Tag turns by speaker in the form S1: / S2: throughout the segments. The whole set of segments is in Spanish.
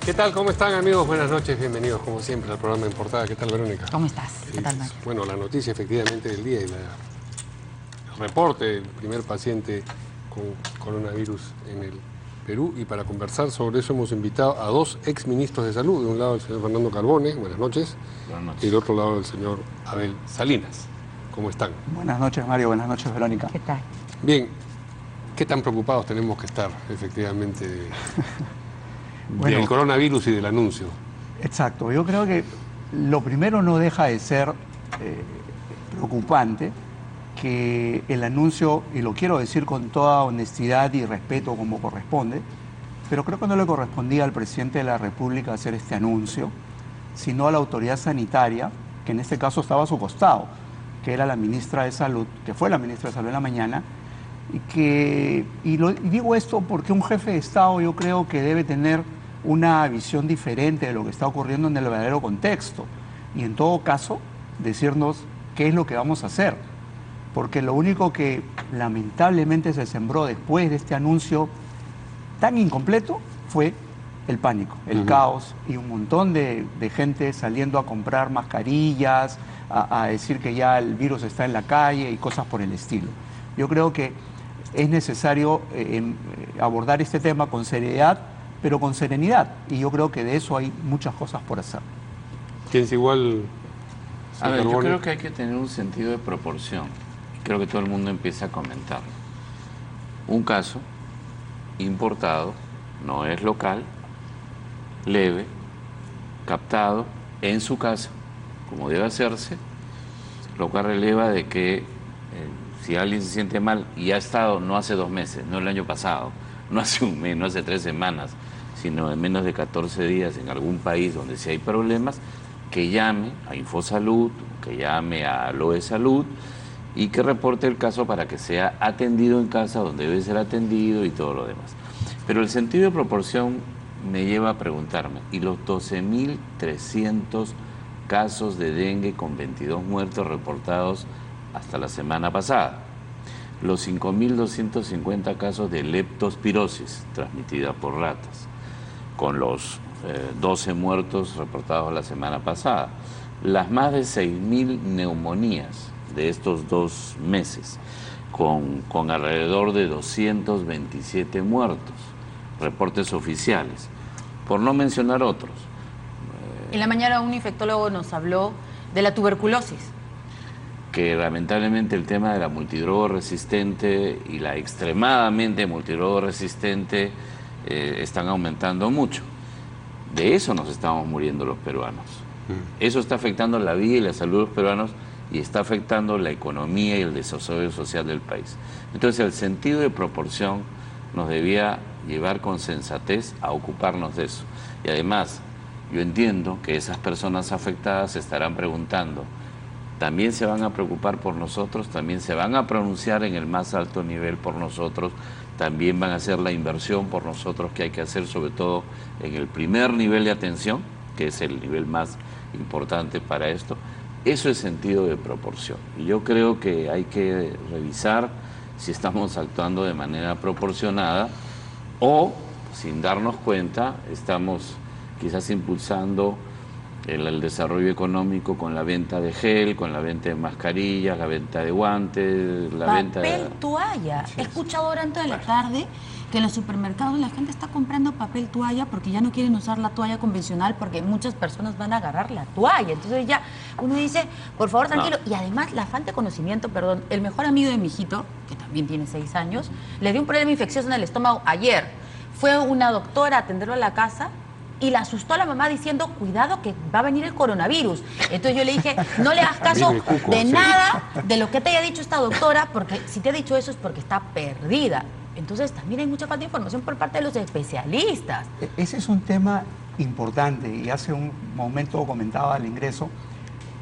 S1: ¿Qué tal? ¿Cómo están, amigos? Buenas noches, bienvenidos como siempre al programa En Portada. ¿Qué tal, Verónica?
S2: ¿Cómo estás? ¿Qué tal, Mario?
S1: Bueno, la noticia efectivamente del día y el reporte del primer paciente con coronavirus en el Perú. Y para conversar sobre eso hemos invitado a dos exministros de salud. De un lado el señor Fernando Carbone, buenas noches.
S3: Buenas noches.
S1: Y del otro lado el señor Abel Salinas. ¿Cómo están?
S4: Buenas noches, Mario. Buenas noches, Verónica.
S2: ¿Qué tal?
S1: Bien, ¿qué tan preocupados tenemos que estar efectivamente del coronavirus y del anuncio?
S4: Exacto. Yo creo que lo primero no deja de ser preocupante que el anuncio, y lo quiero decir con toda honestidad y respeto como corresponde, pero creo que no le correspondía al presidente de la República hacer este anuncio, sino a la autoridad sanitaria, que en este caso estaba a su costado, que era la ministra de Salud, que fue la ministra de Salud en la mañana, y digo esto porque un jefe de Estado yo creo que debe tener una visión diferente de lo que está ocurriendo en el verdadero contexto y en todo caso decirnos qué es lo que vamos a hacer, porque lo único que lamentablemente se sembró después de este anuncio tan incompleto fue el pánico, el caos y un montón de gente saliendo a comprar mascarillas, a decir que ya el virus está en la calle y cosas por el estilo. Yo creo que es necesario abordar este tema con seriedad, pero con serenidad. Y yo creo que de eso hay muchas cosas por hacer.
S1: ¿Piensa igual?
S3: A ver, yo creo que hay que tener un sentido de proporción. Creo que todo el mundo empieza a comentar. Un caso importado, no es local, leve, captado en su casa, como debe hacerse, lo cual releva de que si alguien se siente mal y ha estado no hace 2 meses, no el año pasado, no hace un mes, no hace 3 semanas, sino en menos de 14 días en algún país donde sí hay problemas, que llame a Infosalud, que llame a Loe Salud y que reporte el caso para que sea atendido en casa donde debe ser atendido y todo lo demás. Pero el sentido de proporción me lleva a preguntarme, ¿y los 12.300 casos de dengue con 22 muertos reportados hasta la semana pasada? Los 5.250 casos de leptospirosis transmitida por ratas, con los 12 muertos reportados la semana pasada, las más de 6.000 neumonías de estos 2 meses, con alrededor de 227 muertos, reportes oficiales, por no mencionar otros.
S2: En la mañana un infectólogo nos habló de la tuberculosis.
S3: Que lamentablemente el tema de la multidroga resistente y la extremadamente multidroga resistente están aumentando mucho. De eso nos estamos muriendo los peruanos. Eso está afectando la vida y la salud de los peruanos y está afectando la economía y el desarrollo social del país. Entonces el sentido de proporción nos debía llevar con sensatez a ocuparnos de eso. Y además, yo entiendo que esas personas afectadas se estarán preguntando, también se van a preocupar por nosotros, también se van a pronunciar en el más alto nivel por nosotros, también van a hacer la inversión por nosotros que hay que hacer, sobre todo en el primer nivel de atención, que es el nivel más importante para esto. Eso es sentido de proporción. Y yo creo que hay que revisar si estamos actuando de manera proporcionada o, sin darnos cuenta, estamos quizás impulsando el desarrollo económico con la venta de gel, con la venta de mascarillas, la venta de guantes, la venta de...
S2: Papel toalla. He escuchado durante la tarde que en los supermercados la gente está comprando papel toalla porque ya no quieren usar la toalla convencional porque muchas personas van a agarrar la toalla. Entonces ya uno dice, por favor, tranquilo. No. Y además la falta de conocimiento, perdón, el mejor amigo de mi hijito, que también tiene 6 años, le dio un problema infeccioso en el estómago ayer. Fue una doctora a atenderlo a la casa y le asustó a la mamá diciendo, cuidado que va a venir el coronavirus. Entonces yo le dije, no le hagas caso de nada de lo que te haya dicho esta doctora, porque si te ha dicho eso es porque está perdida. Entonces también hay mucha falta de información por parte de los especialistas.
S4: Ese es un tema importante y hace un momento comentaba al ingreso.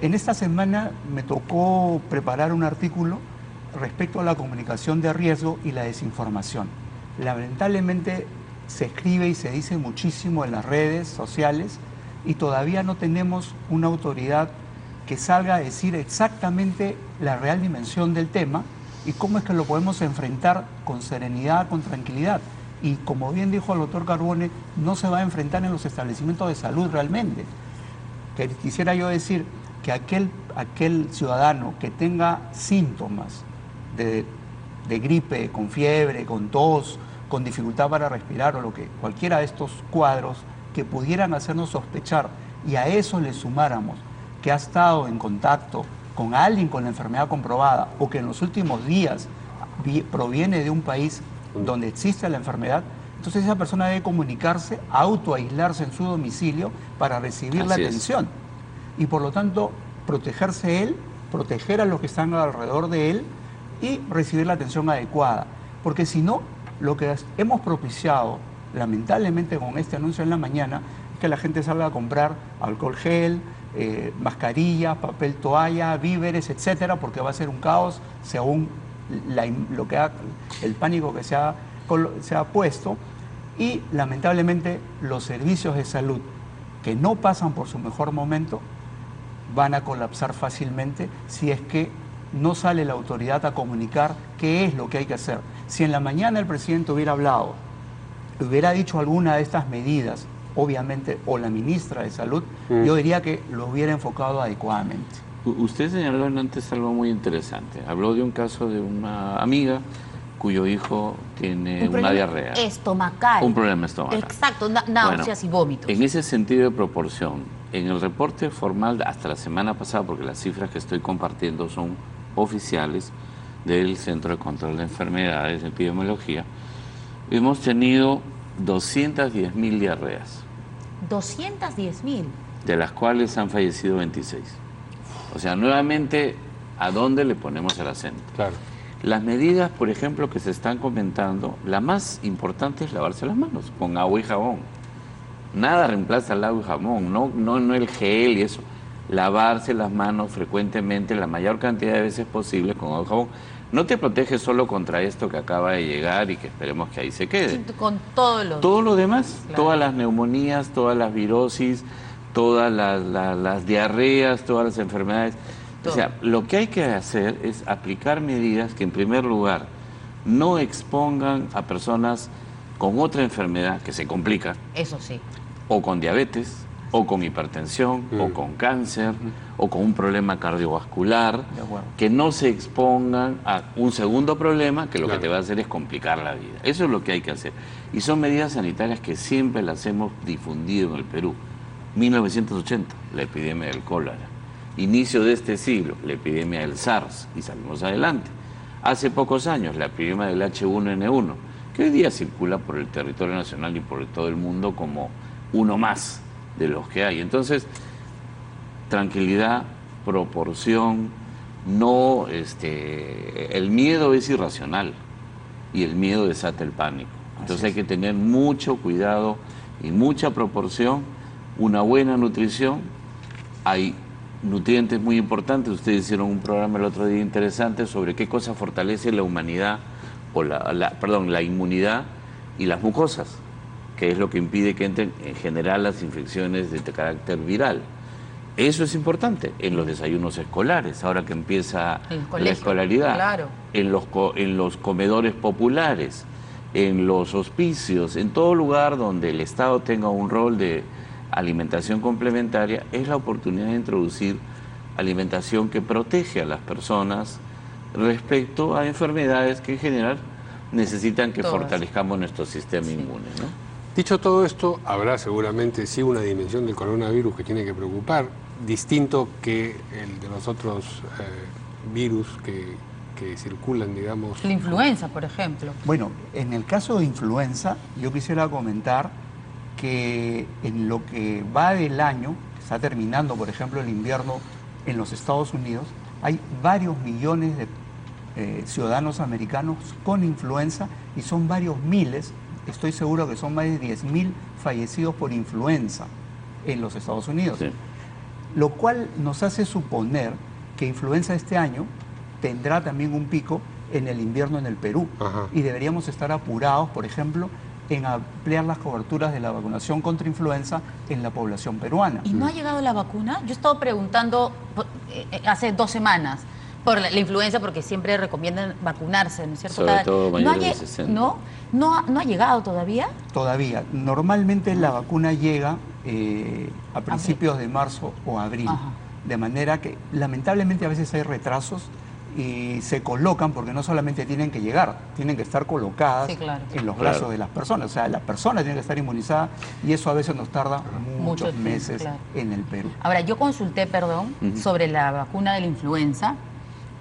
S4: En esta semana me tocó preparar un artículo respecto a la comunicación de riesgo y la desinformación. Lamentablemente se escribe y se dice muchísimo en las redes sociales y todavía no tenemos una autoridad que salga a decir exactamente la real dimensión del tema y cómo es que lo podemos enfrentar con serenidad, con tranquilidad. Y como bien dijo el doctor Carbone, no se va a enfrentar en los establecimientos de salud realmente. Quisiera yo decir que aquel ciudadano que tenga síntomas de gripe, con fiebre, con tos, con dificultad para respirar o cualquiera de estos cuadros que pudieran hacernos sospechar, y a eso le sumáramos que ha estado en contacto con alguien con la enfermedad comprobada o que en los últimos días proviene de un país donde existe la enfermedad, entonces esa persona debe comunicarse, autoaislarse en su domicilio para recibir la atención. Y por lo tanto, protegerse él, proteger a los que están alrededor de él y recibir la atención adecuada. Porque si no, lo que hemos propiciado, lamentablemente con este anuncio en la mañana, es que la gente salga a comprar alcohol gel, mascarillas, papel toalla, víveres, etcétera, porque va a ser un caos según el pánico que se ha puesto. Y lamentablemente los servicios de salud que no pasan por su mejor momento van a colapsar fácilmente si es que no sale la autoridad a comunicar qué es lo que hay que hacer. Si en la mañana el presidente hubiera hablado, hubiera dicho alguna de estas medidas, obviamente, o la ministra de Salud, yo diría que lo hubiera enfocado adecuadamente.
S3: Usted señaló antes algo muy interesante. Habló de un caso de una amiga cuyo hijo tiene una diarrea.
S2: Estomacal.
S3: Un problema estomacal.
S2: Exacto, náuseas y vómitos.
S3: En ese sentido de proporción, en el reporte formal hasta la semana pasada, porque las cifras que estoy compartiendo son oficiales del Centro de Control de Enfermedades de Epidemiología, hemos tenido 210.000 diarreas.
S2: 210.000.
S3: De las cuales han fallecido 26. O sea, nuevamente, ¿a dónde le ponemos el acento?
S1: Claro.
S3: Las medidas, por ejemplo, que se están comentando, la más importante es lavarse las manos con agua y jabón. Nada reemplaza el agua y jabón, no el gel y eso. Lavarse las manos frecuentemente, la mayor cantidad de veces posible con agua y jabón. No te protege solo contra esto que acaba de llegar y que esperemos que ahí se quede.
S2: Sí, con todos los...
S3: Todo lo demás,
S2: claro.
S3: Todas las neumonías, todas las virosis, todas las diarreas, todas las enfermedades. Todo. O sea, lo que hay que hacer es aplicar medidas que en primer lugar no expongan a personas con otra enfermedad que se complica.
S2: Eso sí.
S3: O con diabetes, o con hipertensión, o con cáncer, o con un problema cardiovascular, que no se expongan a un segundo problema que lo que te va a hacer es complicar la vida. Eso es lo que hay que hacer. Y son medidas sanitarias que siempre las hemos difundido en el Perú. 1980, la epidemia del cólera. Inicio de este siglo, la epidemia del SARS, y salimos adelante. Hace pocos años, la epidemia del H1N1, que hoy día circula por el territorio nacional y por todo el mundo como uno más de los que hay. Entonces, tranquilidad, proporción, no, el miedo es irracional y el miedo desata el pánico. Entonces hay que tener mucho cuidado y mucha proporción, una buena nutrición. Hay nutrientes muy importantes. Ustedes hicieron un programa el otro día interesante sobre qué cosa fortalece la humanidad, o la inmunidad y las mucosas, que es lo que impide que entren en general las infecciones de carácter viral. Eso es importante en los desayunos escolares, ahora que empieza la escolaridad,
S2: claro.
S3: En los comedores populares, en los hospicios, en todo lugar donde el Estado tenga un rol de alimentación complementaria, es la oportunidad de introducir alimentación que protege a las personas respecto a enfermedades que en general necesitan que fortalezcamos nuestro sistema inmune, ¿no?
S1: Dicho todo esto, habrá seguramente sí una dimensión del coronavirus que tiene que preocupar, distinto que el de los otros virus que circulan, digamos.
S2: La influenza, por ejemplo.
S4: Bueno, en el caso de influenza, yo quisiera comentar que en lo que va del año, está terminando, por ejemplo, el invierno en los Estados Unidos, hay varios millones de ciudadanos americanos con influenza y son varios miles. Estoy seguro que son más de 10.000 fallecidos por influenza en los Estados Unidos. Sí. Lo cual nos hace suponer que influenza este año tendrá también un pico en el invierno en el Perú. Ajá. Y deberíamos estar apurados, por ejemplo, en ampliar las coberturas de la vacunación contra influenza en la población peruana.
S2: ¿Y no ha llegado la vacuna? Yo he estado preguntando hace 2 semanas. Por la influenza, porque siempre recomiendan vacunarse, ¿no es cierto?
S3: Sobre todo mayores
S2: no
S3: de 60.
S2: ¿No ha llegado todavía?
S4: Todavía. Normalmente la vacuna llega a principios de marzo o abril.
S2: Ajá.
S4: De manera que lamentablemente a veces hay retrasos y se colocan porque no solamente tienen que llegar, tienen que estar colocadas
S2: Sí, claro.
S4: en los brazos de las personas. O sea, la persona tiene que estar inmunizada y eso a veces nos tarda muchos
S2: tiempo,
S4: meses
S2: claro.
S4: en el Perú.
S2: Ahora, yo consulté, sobre la vacuna de la influenza,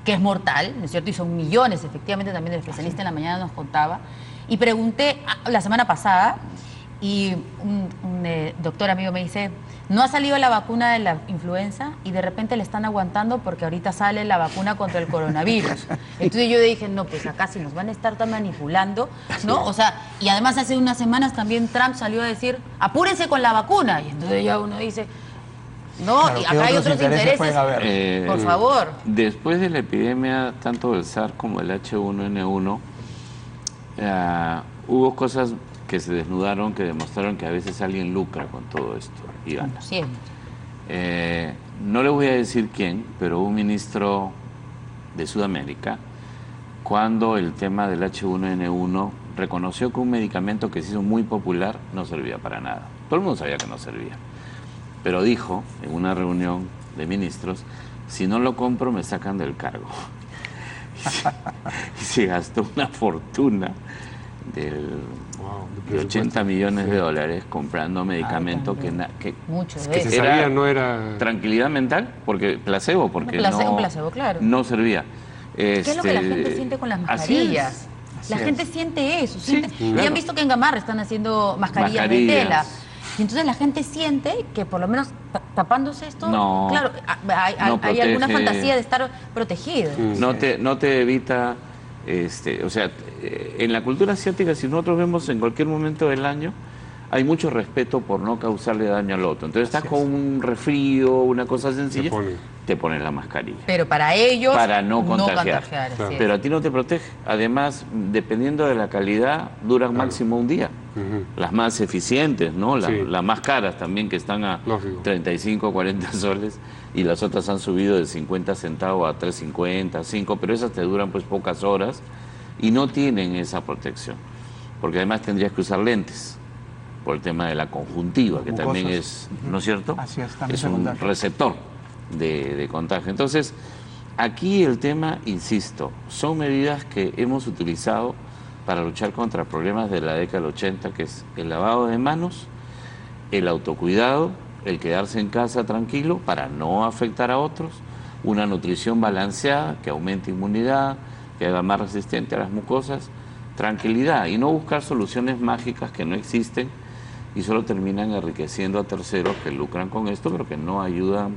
S2: que es mortal, ¿no es cierto? Y son millones, efectivamente, también el especialista en la mañana nos contaba. Y pregunté la semana pasada, y un doctor amigo me dice, no ha salido la vacuna de la influenza y de repente le están aguantando porque ahorita sale la vacuna contra el coronavirus. Entonces yo dije, no, pues acá si nos van a estar manipulando, ¿no? O sea, y además hace unas semanas también Trump salió a decir, apúrense con la vacuna. Y entonces ya uno dice, no,
S4: Claro,
S2: y acá hay otros intereses.
S4: pueden haber?
S2: Por favor.
S3: Después de la epidemia, tanto del SARS como del H1N1, hubo cosas que se desnudaron, que demostraron que a veces alguien lucra con todo esto y gana.
S2: Siempre.
S3: No le voy a decir quién, pero un ministro de Sudamérica, cuando el tema del H1N1 reconoció que un medicamento que se hizo muy popular no servía para nada. Todo el mundo sabía que no servía. Pero dijo en una reunión de ministros, si no lo compro me sacan del cargo. Y se gastó una fortuna de 80 millones de dólares comprando medicamentos que
S2: Mucho de
S1: Que
S2: eso.
S1: se sabía no era...
S3: tranquilidad mental, porque placebo, porque
S2: Un placebo, claro.
S3: no servía.
S2: ¿Qué es lo que la gente siente con las mascarillas? La gente siente eso.
S3: Sí,
S2: Y
S3: claro.
S2: han visto que en Gamarra están haciendo mascarillas de tela. Y entonces la gente siente que por lo menos tapándose esto,
S3: No,
S2: claro, hay
S3: protege.
S2: alguna fantasía de estar protegido.
S3: No te evita, o sea, en la cultura asiática, si nosotros vemos en cualquier momento del año, hay mucho respeto por no causarle daño al otro. Entonces estás con un resfrío, una cosa sencilla, te pones la mascarilla.
S2: Pero para ellos,
S3: para no contagiar.
S1: Claro.
S2: así es.
S3: Pero a ti no te protege. Además, dependiendo de la calidad, duran máximo un día. Las más eficientes, ¿no? Las más caras también, que están a
S1: Lógico.
S3: 35, 40 soles, y las otras han subido de 50 centavos a 3.50, 5, pero esas te duran pues pocas horas y no tienen esa protección. Porque además tendrías que usar lentes por el tema de la conjuntiva, que también es, ¿no es cierto?
S4: Así es, también
S3: Es
S4: se
S3: un
S4: contagia.
S3: receptor de contagio. Entonces, aquí el tema, insisto, son medidas que hemos utilizado para luchar contra problemas de la década del 80, que es el lavado de manos, el autocuidado, el quedarse en casa tranquilo para no afectar a otros, una nutrición balanceada que aumente inmunidad, que haga más resistente a las mucosas, tranquilidad y no buscar soluciones mágicas que no existen y solo terminan enriqueciendo a terceros que lucran con esto, pero que no ayudan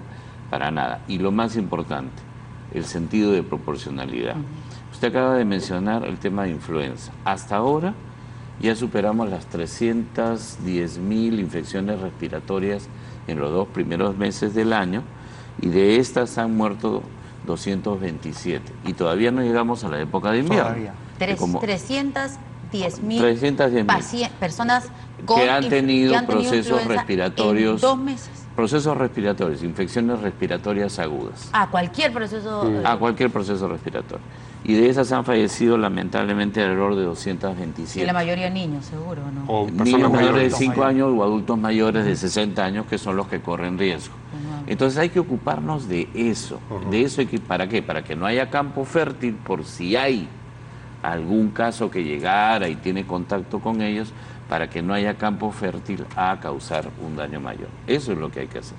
S3: para nada. Y lo más importante, el sentido de proporcionalidad. Usted acaba de mencionar el tema de influenza. Hasta ahora ya superamos las 310.000 infecciones respiratorias en los 2 primeros meses del año y de estas han muerto 227. Y todavía no llegamos a la época de invierno.
S4: Todavía.
S2: 310.000 personas
S3: que han tenido procesos
S2: influenza
S3: respiratorios.
S2: en 2 meses.
S3: Procesos respiratorios, infecciones respiratorias agudas.
S2: A cualquier proceso.
S3: A cualquier proceso respiratorio. Y de esas han fallecido lamentablemente alrededor de 227.
S2: Y la mayoría niños, seguro, ¿no?
S1: O
S3: Niños
S1: personas
S3: menores de
S1: mayores.
S3: 5 años o adultos mayores de 60 años que son los que corren riesgo. Entonces hay que ocuparnos de eso. De eso hay que, ¿para qué? Para que no haya campo fértil por si hay algún caso que llegara y tiene contacto con ellos, para que no haya campo fértil a causar un daño mayor. Eso es lo que hay que hacer,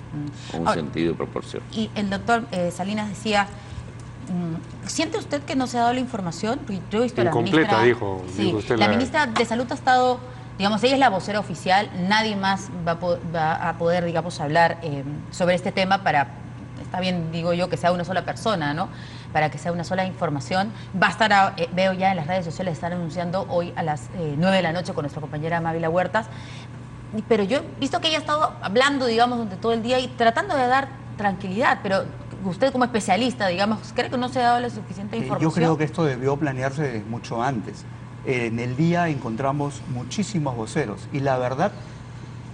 S3: con un sentido de proporción.
S2: Y el doctor Salinas decía, ¿siente usted que no se ha dado la información? Porque yo he visto a la
S1: Incompleta,
S2: ministra...
S1: dijo usted.
S2: La ministra de Salud ha estado, digamos, ella es la vocera oficial, nadie más va a poder, digamos, hablar sobre este tema para, está bien, digo yo, que sea una sola persona, ¿no? Para que sea una sola información. Va a estar, veo ya en las redes sociales, están anunciando hoy a las 9 de la noche con nuestra compañera Mávila Huertas, pero yo he visto que ella ha estado hablando, digamos, durante todo el día y tratando de dar tranquilidad, pero usted como especialista, digamos, ¿cree que no se ha dado la suficiente información?
S4: Yo creo que esto debió planearse mucho antes. En el día encontramos muchísimos voceros y la verdad,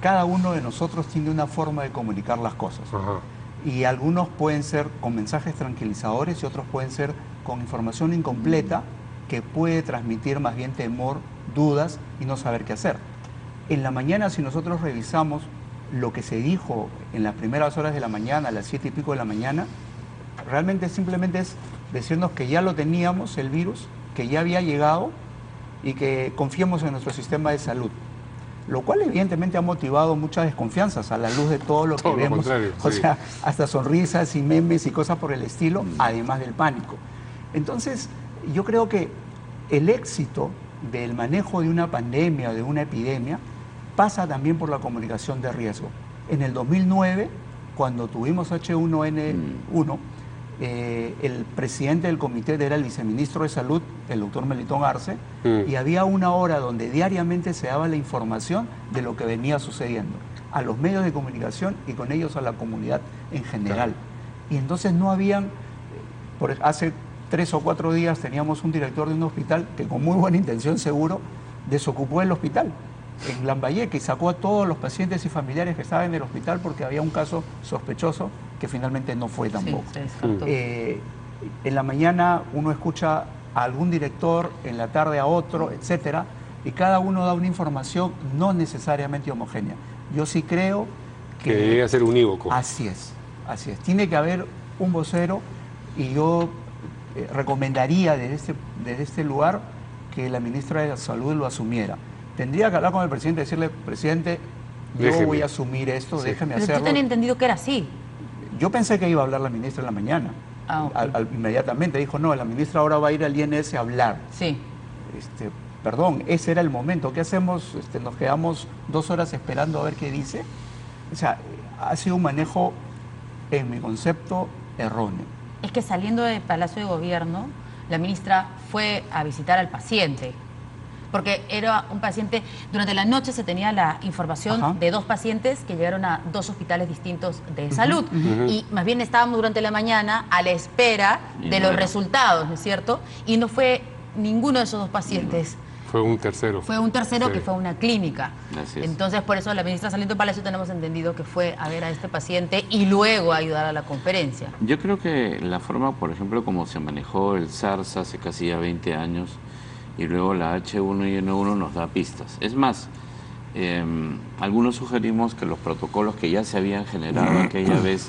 S4: cada uno de nosotros tiene una forma de comunicar las cosas.
S1: Ajá.
S4: y algunos pueden ser con mensajes tranquilizadores y otros pueden ser con información incompleta que puede transmitir más bien temor, dudas y no saber qué hacer. En la mañana, si nosotros revisamos lo que se dijo en las primeras horas de la mañana, a las 7 y pico de la mañana, realmente simplemente es decirnos que ya lo teníamos, el virus, que ya había llegado y que confiemos en nuestro sistema de salud. Lo cual evidentemente ha motivado muchas desconfianzas a la luz de todo lo que
S1: Todo lo
S4: vemos.
S1: contrario,
S4: O
S1: sí.
S4: sea, hasta sonrisas y memes y cosas por el estilo, además del pánico. Entonces, yo creo que el éxito del manejo de una pandemia o de una epidemia pasa también por la comunicación de riesgo. En el 2009, cuando tuvimos H1N1, el presidente del comité era el viceministro de Salud, el doctor Melitón Arce, y había una hora donde diariamente se daba la información de lo que venía sucediendo a los medios de comunicación y con ellos a la comunidad en general. Y entonces no habían, hace 3 o 4 días teníamos un director de un hospital que con muy buena intención seguro desocupó el hospital en Lambayeque y sacó a todos los pacientes y familiares que estaban en el hospital porque había un caso sospechoso que finalmente no fue tampoco.
S2: Sí, se descartó.
S4: En la mañana uno escucha a algún director, en la tarde a otro, etcétera, y cada uno da una información no necesariamente homogénea. Yo sí creo
S1: Que debería ser unívoco.
S4: Así es. Tiene que haber un vocero y yo recomendaría desde este lugar que la ministra de Salud lo asumiera. Tendría que hablar con el presidente y decirle, presidente, yo
S1: Déjeme.
S4: voy a asumir esto,
S1: Sí.
S4: déjeme
S2: Pero
S4: hacerlo.
S2: yo tenía entendido que era así.
S4: Yo pensé que iba a hablar la ministra en la mañana.
S2: Ah, ok.
S4: Inmediatamente dijo, no, la ministra ahora va a ir al INS a hablar.
S2: Sí.
S4: Perdón, ese era el momento. ¿Qué hacemos? Nos quedamos 2 horas esperando a ver qué dice. O sea, ha sido un manejo, en mi concepto, erróneo.
S2: Es que saliendo del Palacio de Gobierno, la ministra fue a visitar al paciente. Porque era un paciente, durante la noche se tenía la información
S4: Ajá.
S2: de 2 pacientes que llegaron a 2 hospitales distintos de salud. Y más bien estábamos durante la mañana a la espera
S3: Y
S2: de
S3: no
S2: los
S3: era.
S2: resultados, ¿no es cierto? Y no fue ninguno de esos 2 pacientes.
S1: Fue un tercero.
S2: Fue un tercero
S1: Sí.
S2: que fue a una clínica.
S3: Así es.
S2: Entonces, por eso la ministra saliendo del Palacio tenemos entendido que fue a ver a este paciente y luego a ayudar a la conferencia.
S3: Yo creo que la forma, por ejemplo, como se manejó el SARS hace casi ya 20 años y luego la H1N1 nos da pistas. Es más, algunos sugerimos que los protocolos que ya se habían generado aquella vez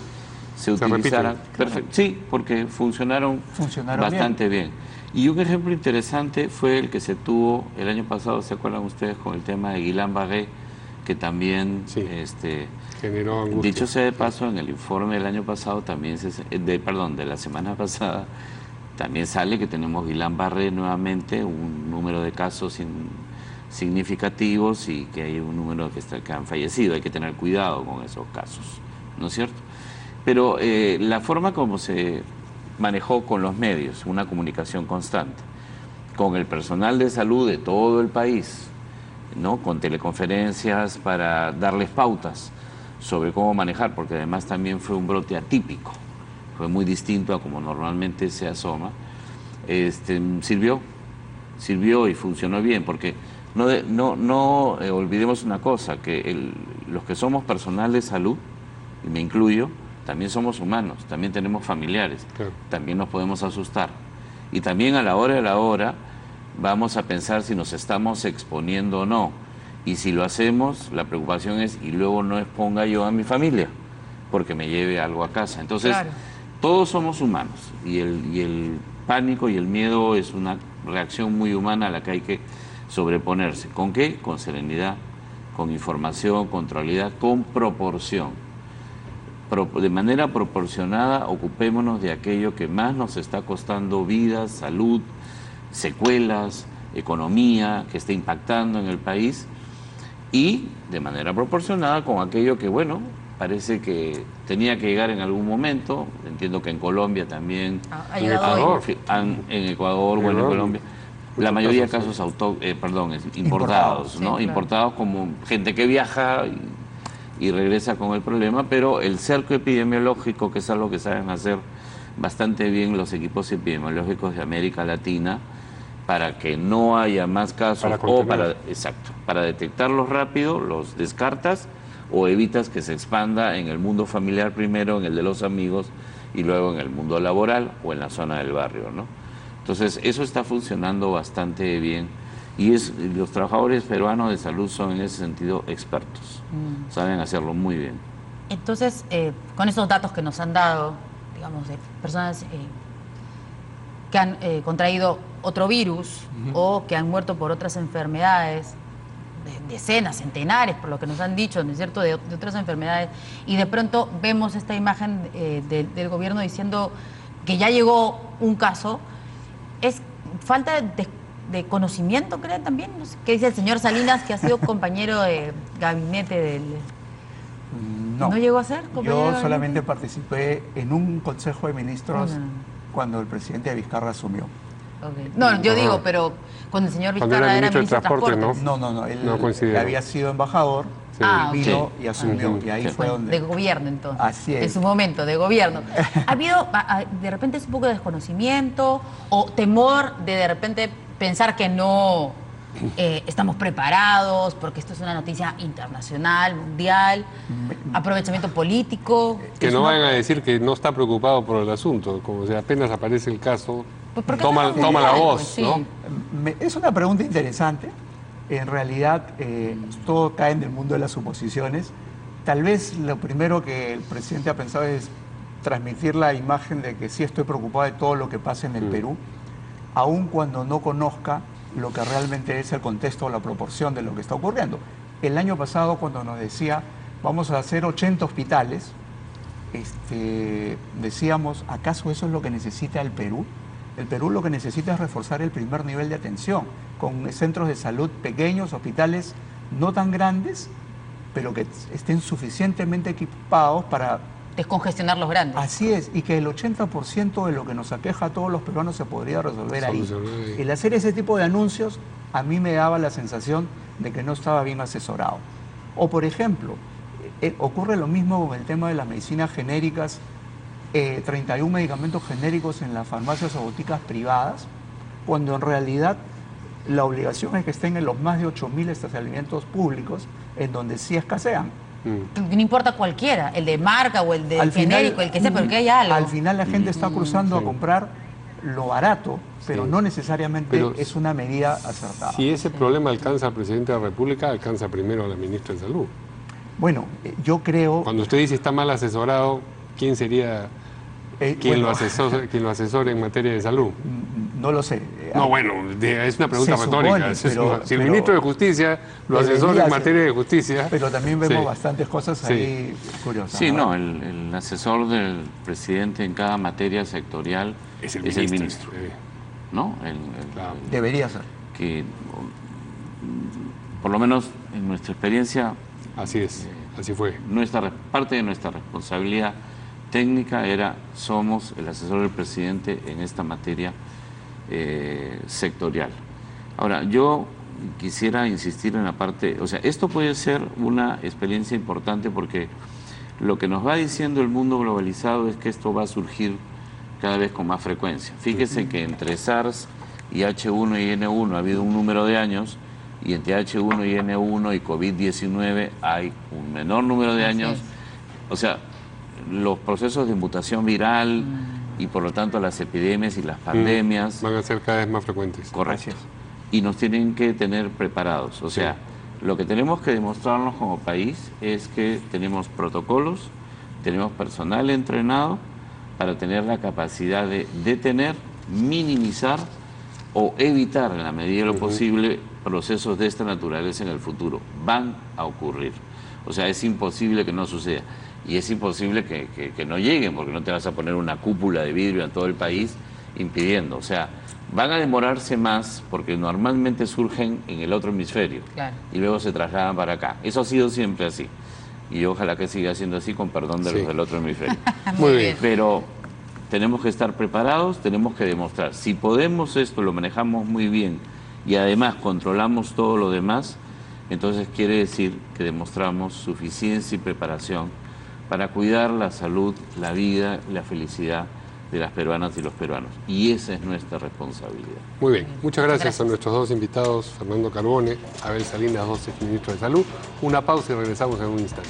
S3: se utilizaran.
S1: repiten.
S3: Sí, porque funcionaron bastante bien. Y un ejemplo interesante fue el que se tuvo el año pasado, ¿se acuerdan ustedes? Con el tema de Guillain-Barré, que también,
S1: Sí. Generó angustia.
S3: dicho sea de paso, en el informe del año pasado también, de la semana pasada, también sale que tenemos Guillain-Barré nuevamente, un número de casos significativos y que hay un número que han fallecido. Hay que tener cuidado con esos casos, ¿no es cierto? Pero la forma como se manejó con los medios, una comunicación constante, con el personal de salud de todo el país, ¿no? Con teleconferencias para darles pautas sobre cómo manejar, porque además también fue un brote atípico, fue muy distinto a como normalmente se asoma, sirvió y funcionó bien, porque no olvidemos una cosa, que los que somos personal de salud, y me incluyo, también somos humanos, también tenemos familiares,
S1: Claro.
S3: también nos podemos asustar. Y también a la hora de la hora vamos a pensar si nos estamos exponiendo o no. Y si lo hacemos, la preocupación es, y luego no exponga yo a mi familia, porque me lleve algo a casa. Entonces,
S2: Claro.
S3: todos somos humanos, y el pánico y el miedo es una reacción muy humana a la que hay que sobreponerse. ¿Con qué? Con serenidad, con información, con tranquilidad, con proporción. De manera proporcionada, ocupémonos de aquello que más nos está costando vidas, salud, secuelas, economía, que está impactando en el país, y de manera proporcionada con aquello que, bueno, parece que tenía que llegar en algún momento. Entiendo que en Colombia también,
S2: Ha llegado hoy.
S3: en Ecuador, bueno, en Colombia, la mayoría de casos importados, ¿no?
S2: Sí, claro.
S3: Importados como gente que viaja y regresa con el problema, pero el cerco epidemiológico, que es algo que saben hacer bastante bien los equipos epidemiológicos de América Latina, para que no haya más casos,
S1: Para contener.
S3: para detectarlos rápido, los descartas, o evitas que se expanda en el mundo familiar primero, en el de los amigos y luego en el mundo laboral o en la zona del barrio, ¿no? Entonces, eso está funcionando bastante bien y los trabajadores peruanos de salud son en ese sentido expertos, saben hacerlo muy bien.
S2: Entonces, con esos datos que nos han dado, digamos, de personas que han contraído otro virus o que han muerto por otras enfermedades, decenas, centenares, por lo que nos han dicho, ¿no es cierto?, de otras enfermedades, y de pronto vemos esta imagen del gobierno diciendo que ya llegó un caso, ¿es falta de conocimiento, creen también? No sé, ¿qué dice el señor Salinas, que ha sido compañero de gabinete del... ¿No llegó a ser compañero?
S4: Yo solamente participé en un consejo de ministros cuando el presidente Vizcarra asumió.
S2: Okay. No, yo digo, pero cuando el señor Vizcarra era ministro de Transporte,
S4: ¿no? Él había sido embajador, vino y asumió, y ahí fue donde...
S2: De gobierno, entonces.
S4: Así es.
S2: En su momento, de gobierno. ¿Ha habido, de repente, es un poco de desconocimiento o temor de repente pensar que no estamos preparados porque esto es una noticia internacional, mundial, aprovechamiento político?
S1: Que no vayan a decir que no está preocupado por el asunto, como si apenas aparece el caso,
S2: pues
S1: toma la voz,
S2: sí.
S1: ¿no?
S4: Es una pregunta interesante. En realidad, todo cae en el mundo de las suposiciones. Tal vez lo primero que el presidente ha pensado es transmitir la imagen de que sí estoy preocupado de todo lo que pasa en el Perú, aun cuando no conozca lo que realmente es el contexto o la proporción de lo que está ocurriendo. El año pasado, cuando nos decía, vamos a hacer 80 hospitales, decíamos, ¿acaso eso es lo que necesita el Perú? El Perú lo que necesita es reforzar el primer nivel de atención, con centros de salud pequeños, hospitales no tan grandes, pero que estén suficientemente equipados para...
S2: descongestionar los grandes.
S4: Así es, y que el 80% de lo que nos aqueja a todos los peruanos se podría resolver ahí. El hacer ese tipo de anuncios a mí me daba la sensación de que no estaba bien asesorado. O por ejemplo, ocurre lo mismo con el tema de las medicinas genéricas, 31 medicamentos genéricos en las farmacias o boticas privadas, cuando en realidad la obligación es que estén en los más de 8.000 establecimientos públicos en donde sí escasean.
S2: No importa cualquiera, el de marca o el de genérico, el que sea, pero que haya algo.
S4: Al final la gente está cruzando a comprar lo barato, pero no necesariamente es una medida acertada.
S1: Si ese problema alcanza al presidente de la República, alcanza primero a la ministra de Salud.
S4: Bueno, yo creo...
S1: Cuando usted dice está mal asesorado, ¿quién sería quien lo asesore en materia de salud?
S4: No lo sé.
S1: No, bueno, es una pregunta retórica. Si el ministro de Justicia lo asesora en materia de justicia...
S4: Pero también vemos bastantes cosas ahí curiosas.
S3: Sí, ¿no? El asesor del presidente en cada materia sectorial es el ministro. ¿No?
S4: Debería ser.
S3: Que, por lo menos en nuestra experiencia...
S1: Así es, así fue.
S3: Parte de nuestra responsabilidad técnica somos el asesor del presidente en esta materia sectorial. Ahora, yo quisiera insistir en la parte, o sea, esto puede ser una experiencia importante porque lo que nos va diciendo el mundo globalizado es que esto va a surgir cada vez con más frecuencia. Fíjese que entre SARS y H1 y N1 ha habido un número de años, y entre H1 y N1 y COVID-19 hay un menor número de años. O sea, los procesos de mutación viral y por lo tanto las epidemias y las pandemias
S1: van a ser cada vez más frecuentes.
S3: Correcto. Y nos tienen que tener preparados. O sea, lo que tenemos que demostrarnos como país es que tenemos protocolos, tenemos personal entrenado para tener la capacidad de detener, minimizar o evitar en la medida de lo posible procesos de esta naturaleza en el futuro. Van a ocurrir. O sea, es imposible que no suceda. Y es imposible que no lleguen, porque no te vas a poner una cúpula de vidrio en todo el país impidiendo. O sea, van a demorarse más porque normalmente surgen en el otro hemisferio y luego se trasladan para acá. Eso ha sido siempre así. Y ojalá que siga siendo así, con perdón de los del otro hemisferio.
S2: Muy bien.
S3: Pero tenemos que estar preparados, tenemos que demostrar. Si podemos esto, lo manejamos muy bien y además controlamos todo lo demás, entonces quiere decir que demostramos suficiencia y preparación para cuidar la salud, la vida, la felicidad de las peruanas y los peruanos. Y esa es nuestra responsabilidad.
S1: Muy bien, muchas gracias a nuestros dos invitados, Fernando Carbone, Abel Salinas, dos exministros de Salud. Una pausa y regresamos en un instante.